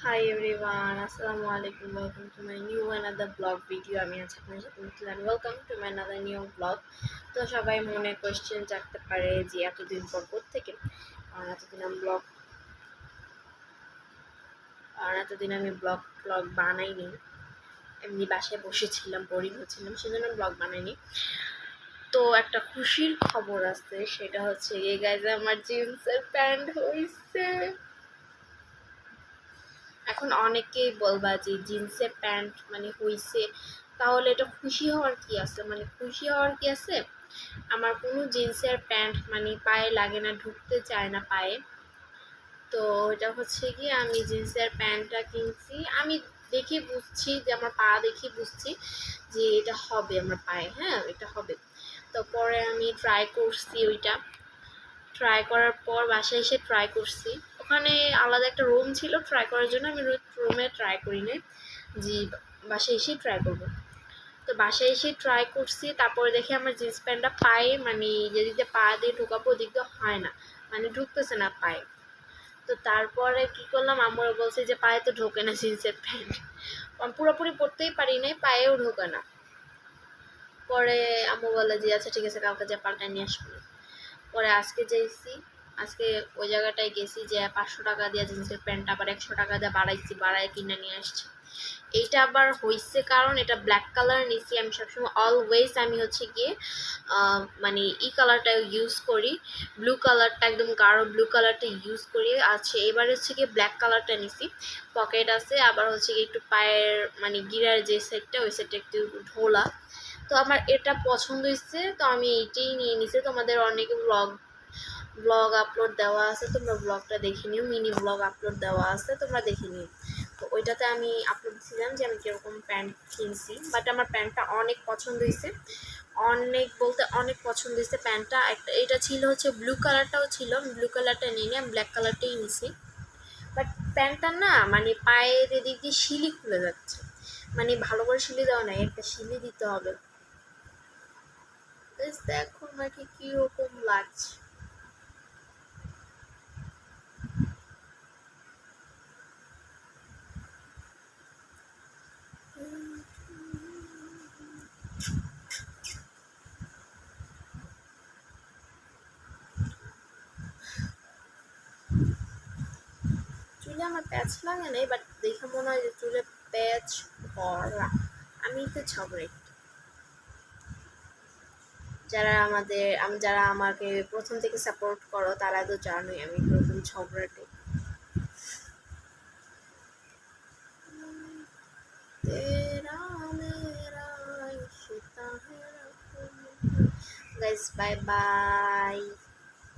Hi everyone, Assalamu alaikum. Welcome to my new another vlog video. আমি আছি আপনার সাথে মিথিলান। Welcome to my another new vlog. তো সবাই মনে কোশ্চেন জাগতে পারে যে এতদিন পর থেকে এতদিন আমি ব্লগ বানাইনি। এমনি বাসায় বসেছিলাম, বোরিং হচ্ছিলাম, সেজন্য ব্লগ বানাইনি। তো একটা খুশির খবর আছে, সেটা হচ্ছে এই গাইজ আমার জিন্সের প্যান্ট হইছে। এখন অনেকেই বলবা যে জিন্সের প্যান্ট মানে হইছে, তাহলে এটা খুশি হওয়ার কি আছে? মানে খুশি হওয়ার কি আছে? আমার কোনো জিন্সের প্যান্ট মানে পায়ে লাগে না, ঢুকতে চায় না পায়ে। তো এটা হচ্ছে কি, আমি জিন্সের প্যান্টটা কিনছি, আমি দেখে বুঝছি যে আমার পা দেখে বুঝছি যে এটা হবে আমার পায়ে, হ্যাঁ এটা হবে। তো পরে আমি ট্রাই করছি, ওইটা ট্রাই করার পর বাসায় এসে ট্রাই করছি। ওখানে আলাদা একটা রুম ছিল ট্রাই করার জন্য, আমি রুমে ট্রাই করি নাই, যে বাসায় এসে ট্রাই করব। তো বাসায় এসে ট্রাই করছি, তারপরে দেখি আমার জিন্স প্যান্টটা পায়ে মানে যেদিকে পা দিয়ে ঢোকাবো ওদিক দিয়ে হয় না, মানে ঢুকতেছে না পায়ে। তো তারপরে কি করলাম, আমরা বলছে যে পায়ে তো ঢোকে না জিন্সের প্যান্ট, পুরোপুরি পরতেই পারি নাই, পায়েও ঢোকে না। পরে আম্মু বলে যে আচ্ছা ঠিক আছে, কালকে যা পাল্টায় নিয়ে আসবো। পরে আজকে ওই জায়গাটায় গেছি, যে 500 টাকা দিয়ে জিন্সের প্যান্ট আবার 100 টাকা দিয়ে বাড়ায় কিনে নিয়ে আসছি। এইটা আবার হয়েছে কারণ এটা ব্ল্যাক কালার নিছি। আমি সবসময় অলওয়েজ আমি হচ্ছে গিয়ে মানে কালারটা ইউজ করি, ব্লু কালারটা, একদম গাঢ় ব্লু কালারটা ইউজ করি। আছে এবার হচ্ছে গিয়ে ব্ল্যাক কালারটা নিছি, পকেট আছে, আবার হচ্ছে গিয়ে একটু পায়ের মানে গিরার যে সেটটা, ওই সেটটা একটু ঢোলা। তো আমার এটা পছন্দ হয়েছে, তো আমি এইটাই নিয়ে নিছি। তোমাদের অনেকে ব্লগ আপলোড দেওয়া আছে, তোমরা ব্লগটা দেখে নিও, মিনি ব্লগ আপলোড দেওয়া আছে, তোমরা দেখে নিও। তো ওইটাতে আমি আপলোড দিয়েছিলাম যে আমি কীরকম প্যান্ট কিনছি, বাট আমার প্যান্টটা অনেক পছন্দ হয়েছে, অনেক বলতে অনেক পছন্দ হয়েছে প্যান্টটা। একটা এটা ছিল হচ্ছে ব্লু কালারটাও ছিল, আমি ব্লু কালারটা নিয়ে আমি ব্ল্যাক কালারটাই নিছি। বাট প্যান্টটা না মানে পায়ের এদিক দিয়ে শিলি খুলে যাচ্ছে, মানে ভালো করে শিলি দেওয়া নাই, একটা শিলি দিতে হবে। দেখো আমাকে কীরকম লাগছে। চুলে আমার প্যাচ লাগে নাই, বাট দেখে মনে হয় যে চুলে প্যাচ ভরা। আমি তো ঝগড়ে। যারা আমাকে প্রথম থেকে সাপোর্ট করো তারা তো জানোই আমি কিরকম ঝগড়াটে। Guys bye bye.